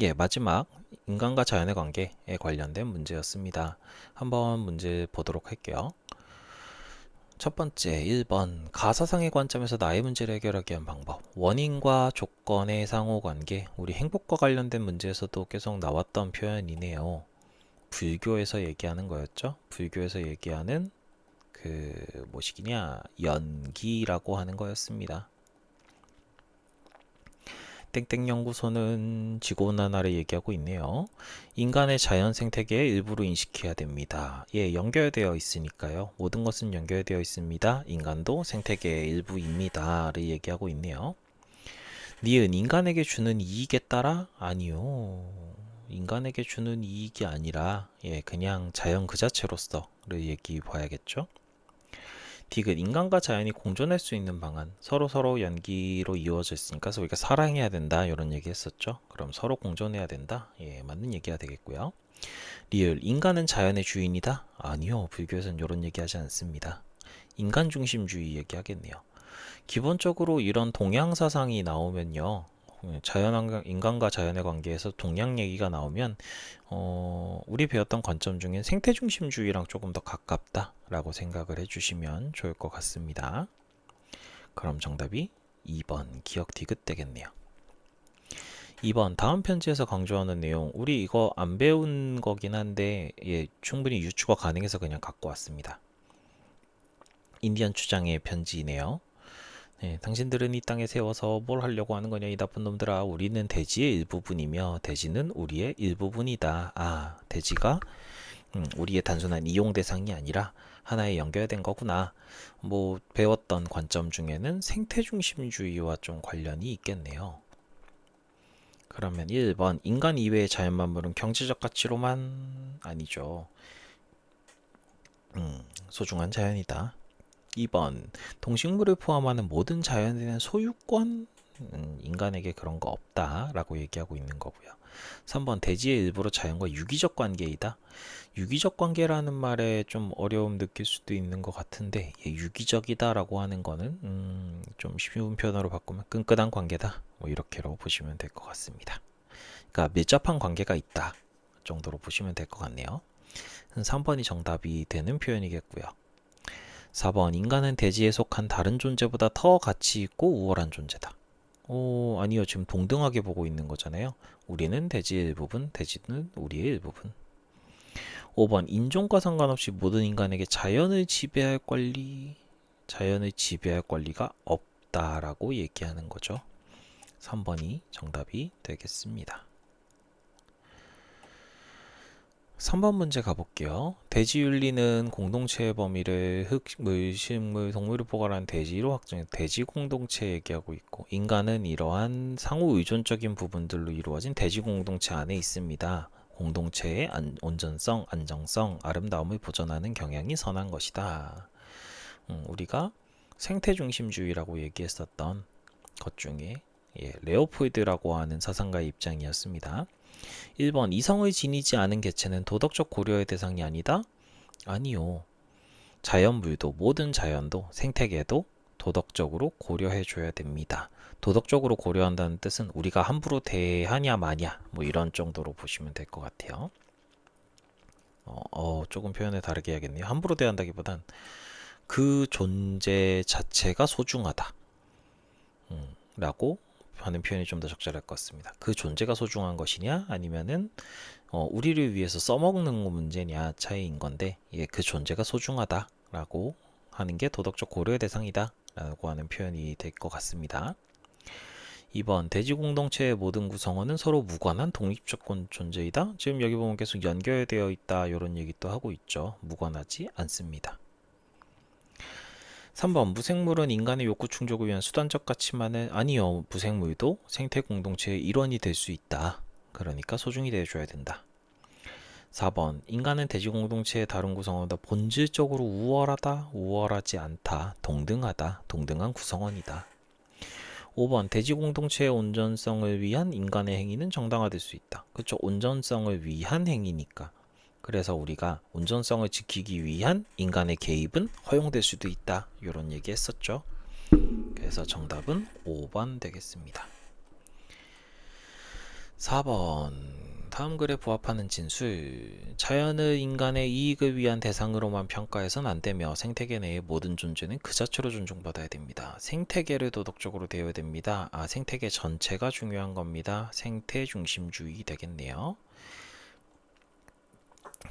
예, 마지막 인간과 자연의 관계에 관련된 문제였습니다. 한번 문제 보도록 할게요. 첫 번째, 1번. 가사상의 관점에서 나의 문제를 해결하기 위한 방법. 원인과 조건의 상호관계. 우리 행복과 관련된 문제에서도 계속 나왔던 표현이네요. 불교에서 얘기하는 거였죠. 불교에서 얘기하는 그 무엇이냐, 연기라고 하는 거였습니다. 땡땡 연구소는 지구온난화를 얘기하고 있네요. 인간의 자연 생태계의 일부로 인식해야 됩니다. 예, 연결되어 있으니까요. 모든 것은 연결되어 있습니다. 인간도 생태계의 일부입니다를 얘기하고 있네요. 니은 인간에게 주는 이익에 따라? 아니요. 인간에게 주는 이익이 아니라 그냥 자연 그 자체로서를 얘기해 봐야겠죠. 디귿 인간과 자연이 공존할 수 있는 방안 서로 연기로 이루어져 있으니까 우리가 사랑해야 된다 이런 얘기 했었죠. 그럼 서로 공존해야 된다. 예, 맞는 얘기가 되겠고요. 리을 인간은 자연의 주인이다? 아니요. 불교에서는 이런 얘기 하지 않습니다. 인간 중심주의 얘기하겠네요. 기본적으로 이런 동양 사상이 나오면요. 인간과 자연의 관계에서 동양 얘기가 나오면 우리 배웠던 관점 중엔 생태중심주의랑 조금 더 가깝다라고 생각을 해주시면 좋을 것 같습니다. 그럼 정답이 2번 기억 디귿 되겠네요. 2번 다음 편지에서 강조하는 내용 우리 이거 안 배운 거긴 한데 충분히 유추가 가능해서 그냥 갖고 왔습니다. 인디언 추장의 편지이네요. 네, 당신들은 이 땅에 세워서 뭘 하려고 하는 거냐 이 나쁜 놈들아. 우리는 대지의 일부분이며 대지는 우리의 일부분이다. 아, 대지가 우리의 단순한 이용 대상이 아니라 하나의 연결된 거구나. 뭐 배웠던 관점 중에는 생태중심주의와 좀 관련이 있겠네요. 그러면 1번 인간 이외의 자연만물은 경제적 가치로만 아니죠. 소중한 자연이다. 2번 동식물을 포함하는 모든 자연에 대한 소유권 인간에게 그런 거 없다라고 얘기하고 있는 거고요. 3번 대지의 일부로 자연과 유기적 관계이다. 유기적 관계라는 말에 좀 어려움 느낄 수도 있는 것 같은데 유기적이다라고 하는 거는 좀 쉬운 표현으로 바꾸면 끈끈한 관계다. 뭐 이렇게로 보시면 될 것 같습니다. 그러니까 밀접한 관계가 있다 정도로 보시면 될 것 같네요. 3번이 정답이 되는 표현이겠고요. 4번 인간은 대지에 속한 다른 존재보다 더 가치 있고 우월한 존재다. 아니요. 지금 동등하게 보고 있는 거잖아요. 우리는 대지의 일부분, 대지는 우리의 일부분. 5번 인종과 상관없이 모든 인간에게 자연을 지배할 권리가 없다라고 얘기하는 거죠. 3번이 정답이 되겠습니다. 3번 문제 가볼게요. 대지윤리는 공동체의 범위를 흙, 물, 식물, 동물을 포괄한 대지로 확정해 대지 공동체 얘기하고 있고 인간은 이러한 상호 의존적인 부분들로 이루어진 대지 공동체 안에 있습니다. 공동체의 온전성, 안정성, 아름다움을 보존하는 경향이 선한 것이다. 우리가 생태중심주의라고 얘기했었던 것 중에 레오폴드라고 하는 사상가의 입장이었습니다. 1번 이성을 지니지 않은 개체는 도덕적 고려의 대상이 아니다? 아니요. 자연물도 모든 자연도 생태계도 도덕적으로 고려해 줘야 됩니다. 도덕적으로 고려한다는 뜻은 우리가 함부로 대하냐 마냐 뭐 이런 정도로 보시면 될 것 같아요. 조금 표현을 다르게 해야겠네요. 함부로 대한다기보단 그 존재 자체가 소중하다 라고 하는 표현이 좀 더 적절할 것 같습니다. 그 존재가 소중한 것이냐 아니면은 우리를 위해서 써먹는 문제냐 차이인 건데 그 존재가 소중하다라고 하는 게 도덕적 고려의 대상이다 라고 하는 표현이 될 것 같습니다. 2번 대지 공동체의 모든 구성원은 서로 무관한 독립적 존재이다. 지금 여기 보면 계속 연결되어 있다 이런 얘기도 하고 있죠. 무관하지 않습니다. 3번 무생물은 인간의 욕구 충족을 위한 수단적 가치만을 아니요. 무생물도 생태 공동체의 일원이 될 수 있다. 그러니까 소중히 대해줘야 된다. 4번 인간은 대지 공동체의 다른 구성원보다 본질적으로 우월하다, 우월하지 않다, 동등하다, 동등한 구성원이다. 5번 대지 공동체의 온전성을 위한 인간의 행위는 정당화될 수 있다. 그렇죠. 온전성을 위한 행위니까. 그래서 우리가 온전성을 지키기 위한 인간의 개입은 허용될 수도 있다. 이런 얘기 했었죠. 그래서 정답은 5번 되겠습니다. 4번 다음 글에 부합하는 진술. 자연을 인간의 이익을 위한 대상으로만 평가해서는 안 되며 생태계 내의 모든 존재는 그 자체로 존중받아야 됩니다. 생태계를 도덕적으로 대해야 됩니다. 생태계 전체가 중요한 겁니다. 생태 중심주의 되겠네요.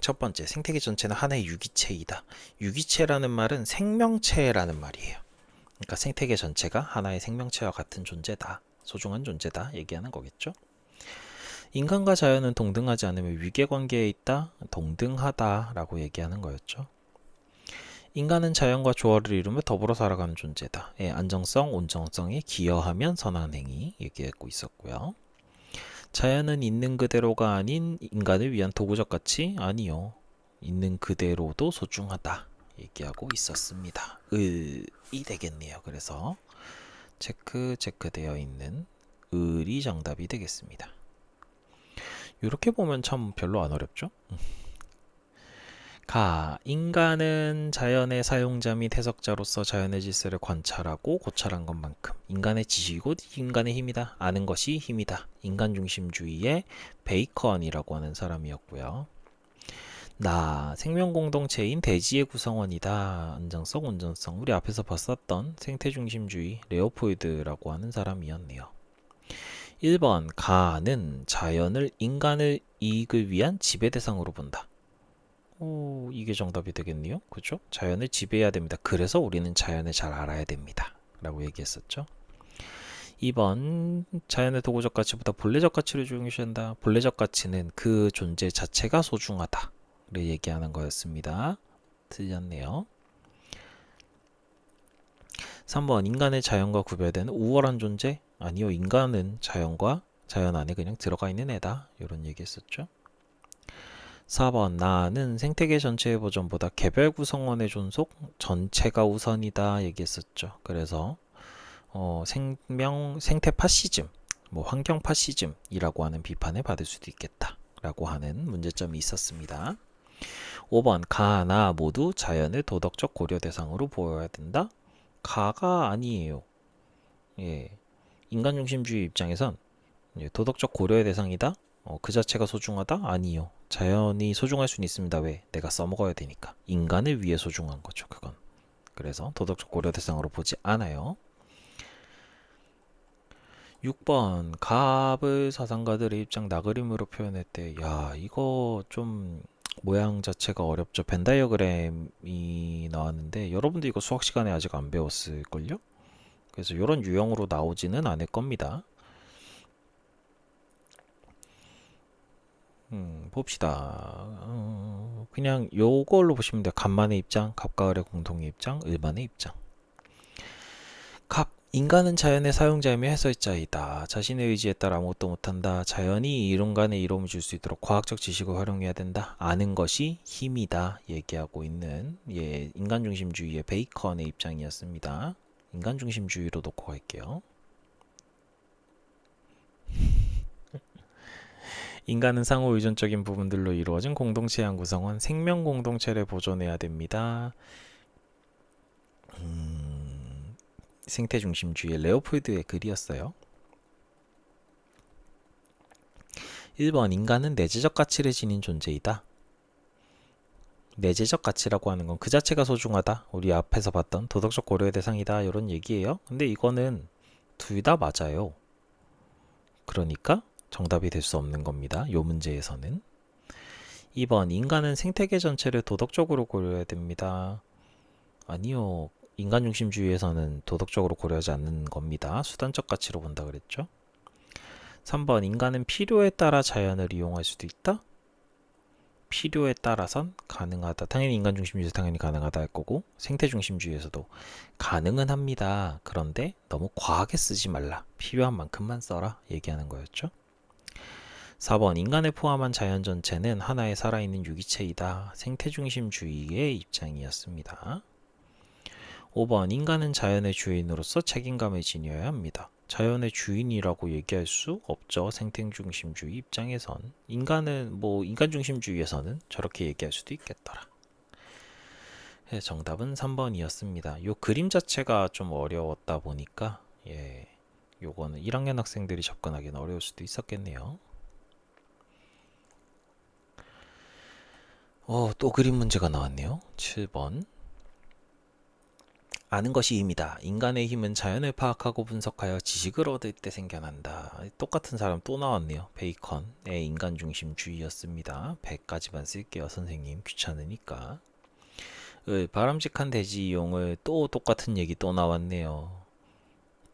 첫 번째, 생태계 전체는 하나의 유기체이다. 유기체라는 말은 생명체라는 말이에요. 그러니까 생태계 전체가 하나의 생명체와 같은 존재다. 소중한 존재다. 얘기하는 거겠죠. 인간과 자연은 동등하지 않으며 위계관계에 있다. 동등하다 라고 얘기하는 거였죠. 인간은 자연과 조화를 이루며 더불어 살아가는 존재다. 안정성, 온정성에 기여하면 선한 행위 얘기하고 있었고요. 자연은 있는 그대로가 아닌 인간을 위한 도구적 가치 아니요. 있는 그대로도 소중하다 얘기하고 있었습니다. 을이 되겠네요. 그래서 체크되어 있는 을이 정답이 되겠습니다. 이렇게 보면 참 별로 안 어렵죠? 인간은 자연의 사용자 및 해석자로서 자연의 질서를 관찰하고 고찰한 것만큼 인간의 지식이고 인간의 힘이다. 아는 것이 힘이다. 인간 중심주의의 베이컨이라고 하는 사람이었고요. 생명 공동체인 대지의 구성원이다. 안정성, 온전성. 우리 앞에서 봤었던 생태 중심주의 레오폴드라고 하는 사람이었네요. 1번 가는 자연을 인간의 이익을 위한 지배 대상으로 본다. 이게 정답이 되겠네요. 그렇죠? 자연을 지배해야 됩니다. 그래서 우리는 자연을 잘 알아야 됩니다. 라고 얘기했었죠. 2번 자연의 도구적 가치보다 본래적 가치를 중요시한다. 본래적 가치는 그 존재 자체가 소중하다. 를 얘기하는 거였습니다. 틀렸네요. 3번 인간의 자연과 구별되는 우월한 존재? 아니요. 인간은 자연 안에 그냥 들어가 있는 애다. 이런 얘기 했었죠. 4번 나는 생태계 전체의 보존보다 개별 구성원의 존속 전체가 우선이다 얘기했었죠. 그래서 생태 파시즘, 환경 파시즘이라고 하는 비판을 받을 수도 있겠다 라고 하는 문제점이 있었습니다. 5번 가나 모두 자연을 도덕적 고려 대상으로 보여야 된다? 가가 아니에요. 인간 중심주의 입장에선 도덕적 고려의 대상이다? 그 자체가 소중하다? 아니요. 자연이 소중할 수는 있습니다. 왜? 내가 써먹어야 되니까. 인간을 위해 소중한 거죠. 그건. 그래서 도덕적 고려 대상으로 보지 않아요. 6번 갑을 사상가들의 입장 나그림으로 표현했대. 이거 좀 모양 자체가 어렵죠. 벤 다이어그램이 나왔는데 여러분도 이거 수학 시간에 아직 안 배웠을걸요? 그래서 이런 유형으로 나오지는 않을 겁니다. 봅시다. 그냥 요걸로 보시면 돼요. 갑만의 입장, 갑가을의 공동의 입장, 을만의 입장. 인간은 자연의 사용자이며 해설자이다. 자신의 의지에 따라 아무것도 못한다. 자연이 이론간의 이로움을 줄 수 있도록 과학적 지식을 활용해야 된다. 아는 것이 힘이다. 얘기하고 있는 인간 중심주의의 베이컨의 입장이었습니다. 인간 중심주의로 놓고 갈게요. 인간은 상호 의존적인 부분들로 이루어진 공동체의 한 구성원, 생명 공동체를 보존해야 됩니다. 생태 중심주의의 레오폴드의 글이었어요. 1번 인간은 내재적 가치를 지닌 존재이다. 내재적 가치라고 하는 건 그 자체가 소중하다. 우리 앞에서 봤던 도덕적 고려의 대상이다. 이런 얘기예요. 근데 이거는 둘 다 맞아요. 그러니까 정답이 될 수 없는 겁니다. 이 문제에서는. 2번 인간은 생태계 전체를 도덕적으로 고려해야 됩니다. 아니요. 인간 중심주의에서는 도덕적으로 고려하지 않는 겁니다. 수단적 가치로 본다 그랬죠. 3번 인간은 필요에 따라 자연을 이용할 수도 있다. 필요에 따라선 가능하다. 당연히 인간 중심주의에서 당연히 가능하다 할 거고 생태 중심주의에서도 가능은 합니다. 그런데 너무 과하게 쓰지 말라. 필요한 만큼만 써라. 얘기하는 거였죠. 4번 인간을 포함한 자연 전체는 하나의 살아있는 유기체이다. 생태 중심주의의 입장이었습니다. 5번 인간은 자연의 주인으로서 책임감을 지녀야 합니다. 자연의 주인이라고 얘기할 수 없죠. 생태중심주의 입장에선. 인간 중심주의에서는 저렇게 얘기할 수도 있겠더라. 정답은 3번이었습니다. 요 그림 자체가 좀 어려웠다 보니까 요거는 1학년 학생들이 접근하기는 어려울 수도 있었겠네요. 또 그림 문제가 나왔네요. 7번. 아는 것이 힘이다. 인간의 힘은 자연을 파악하고 분석하여 지식을 얻을 때 생겨난다. 똑같은 사람 또 나왔네요. 베이컨의 인간 중심주의였습니다. 100까지만 쓸게요. 선생님 귀찮으니까. 바람직한 대지 이용을 또 똑같은 얘기 또 나왔네요.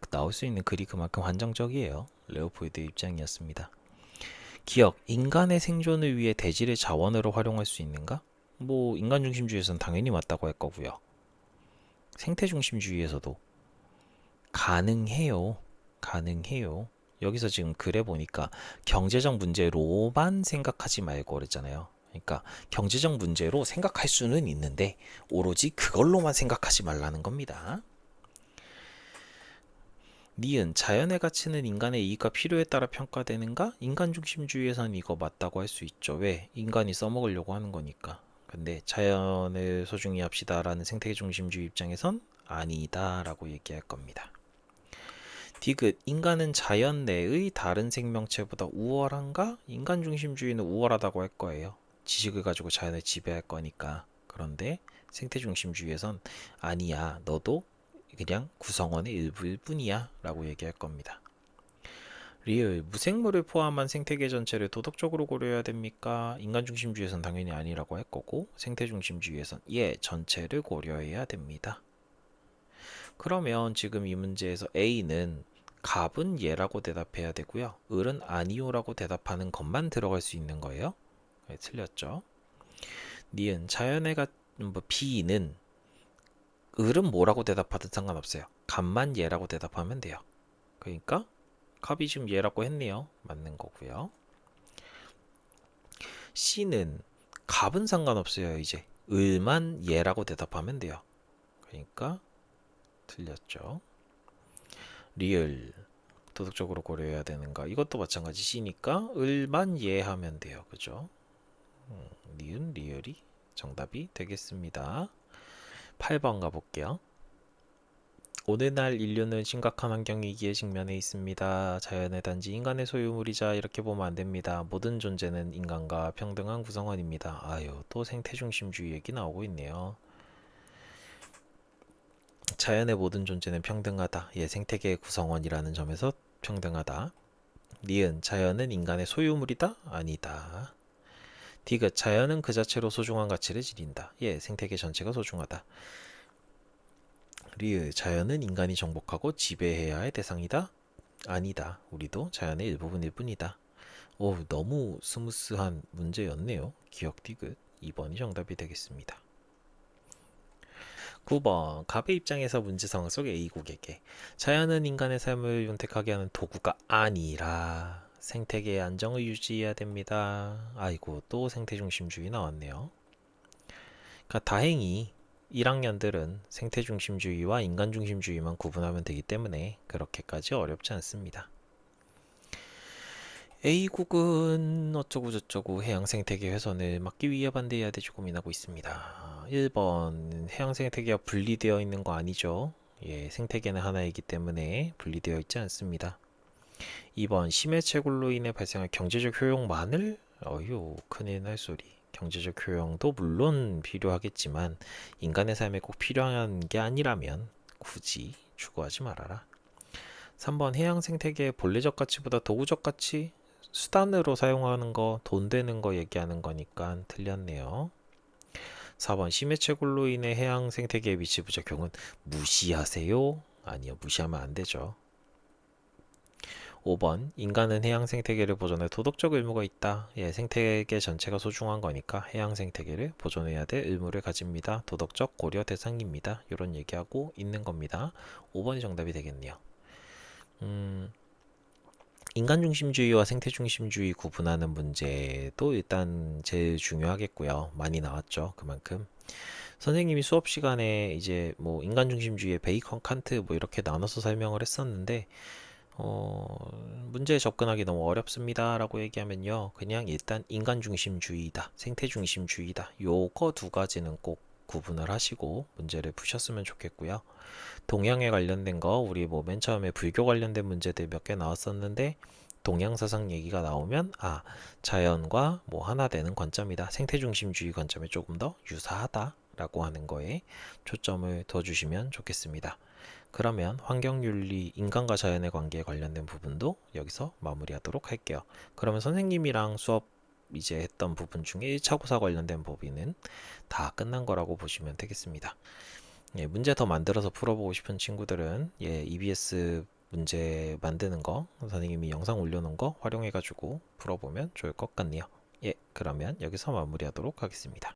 나올 수 있는 글이 그만큼 한정적이에요. 레오폴드 입장이었습니다. 기억, 인간의 생존을 위해 대지를 자원으로 활용할 수 있는가? 뭐 인간 중심주의에서는 당연히 맞다고 할 거고요. 생태 중심주의에서도 가능해요. 가능해요. 여기서 지금 글에 보니까 경제적 문제로만 생각하지 말고 그랬잖아요. 그러니까 경제적 문제로 생각할 수는 있는데 오로지 그걸로만 생각하지 말라는 겁니다. 니은 자연의 가치는 인간의 이익과 필요에 따라 평가되는가? 인간 중심주의에선 이거 맞다고 할 수 있죠. 왜? 인간이 써먹으려고 하는 거니까. 근데 자연을 소중히 합시다라는 생태 중심주의 입장에선 아니다라고 얘기할 겁니다. 디귿 인간은 자연 내의 다른 생명체보다 우월한가? 인간 중심주의는 우월하다고 할 거예요. 지식을 가지고 자연을 지배할 거니까. 그런데 생태 중심주의에선 아니야. 너도 그냥 구성원의 일부일 뿐이야 라고 얘기할 겁니다. 리을 무생물을 포함한 생태계 전체를 도덕적으로 고려해야 됩니까? 인간 중심주의에선 당연히 아니라고 할 거고 생태 중심주의에선 예, 전체를 고려해야 됩니다. 그러면 지금 이 문제에서 A는 갑은 예라고 대답해야 되고요. 을은 아니요라고 대답하는 것만 들어갈 수 있는 거예요. 네, 틀렸죠. 니은 자연의 B는 을은 뭐라고 대답하든 상관없어요. 갑만 예라고 대답하면 돼요. 그러니까 갑이 지금 예라고 했네요. 맞는 거고요. C는 갑은 상관없어요. 이제 을만 예라고 대답하면 돼요. 그러니까 틀렸죠. 리을 도덕적으로 고려해야 되는가? 이것도 마찬가지 C니까 을만 예하면 돼요. 그죠? 니은 리을이 정답이 되겠습니다. 8번 가볼게요. 오늘날 인류는 심각한 환경위기에 직면해 있습니다. 자연의 단지 인간의 소유물이자 이렇게 보면 안 됩니다. 모든 존재는 인간과 평등한 구성원입니다. 아유, 또 생태중심주의 얘기 나오고 있네요. 자연의 모든 존재는 평등하다. 예, 생태계의 구성원이라는 점에서 평등하다. 니은 자연은 인간의 소유물이다? 아니다. 디귿 자연은 그 자체로 소중한 가치를 지닌다. 예, 생태계 전체가 소중하다. 리을 자연은 인간이 정복하고 지배해야 할 대상이다? 아니다. 우리도 자연의 일부분일 뿐이다. 오, 너무 스무스한 문제였네요. 기억 디귿 2번이 정답이 되겠습니다. 9번 갑의 입장에서 문제 상황 속 A국에게 자연은 인간의 삶을 윤택하게 하는 도구가 아니라 생태계의 안정을 유지해야 됩니다. 아이고 또 생태중심주의 나왔네요. 그러니까 다행히 1학년들은 생태중심주의와 인간중심주의만 구분하면 되기 때문에 그렇게까지 어렵지 않습니다. A국은 어쩌고저쩌고 해양생태계 훼손을 막기 위해 반대해야 될지 고민하고 있습니다. 1번 해양생태계가 분리되어 있는 거 아니죠? 예, 생태계는 하나이기 때문에 분리되어 있지 않습니다. 2번 심해 채굴로 인해 발생할 경제적 효용만을 어휴 큰일 날 소리. 경제적 효용도 물론 필요하겠지만 인간의 삶에 꼭 필요한 게 아니라면 굳이 추구하지 말아라. 3번 해양 생태계의 본래적 가치보다 도구적 가치 수단으로 사용하는 거, 돈 되는 거 얘기하는 거니까 틀렸네요. 4번 심해 채굴로 인해 해양 생태계에 미칠 부작용은 무시하세요? 아니요, 무시하면 안 되죠. 5번 인간은 해양 생태계를 보존할 도덕적 의무가 있다. 예, 생태계 전체가 소중한 거니까 해양 생태계를 보존해야 될 의무를 가집니다. 도덕적 고려 대상입니다. 이런 얘기하고 있는 겁니다. 5번이 정답이 되겠네요. 인간 중심주의와 생태 중심주의 구분하는 문제도 일단 제일 중요하겠고요. 많이 나왔죠. 그만큼. 선생님이 수업 시간에 이제 뭐 인간 중심주의의 베이컨, 칸트 뭐 이렇게 나눠서 설명을 했었는데 문제에 접근하기 너무 어렵습니다 라고 얘기하면요 그냥 일단 인간중심주의다 생태중심주의다 요거 두 가지는 꼭 구분을 하시고 문제를 푸셨으면 좋겠고요. 동양에 관련된 거 우리 뭐 맨 처음에 불교 관련된 문제들 몇 개 나왔었는데 동양사상 얘기가 나오면 자연과 뭐 하나 되는 관점이다. 생태중심주의 관점에 조금 더 유사하다라고 하는 거에 초점을 둬 주시면 좋겠습니다. 그러면 환경윤리, 인간과 자연의 관계에 관련된 부분도 여기서 마무리하도록 할게요. 그러면 선생님이랑 수업 이제 했던 부분 중에 1차 고사 관련된 법인은 다 끝난 거라고 보시면 되겠습니다. 예, 문제 더 만들어서 풀어보고 싶은 친구들은 EBS 문제 만드는 거 선생님이 영상 올려놓은 거 활용해가지고 풀어보면 좋을 것 같네요. 예, 그러면 여기서 마무리하도록 하겠습니다.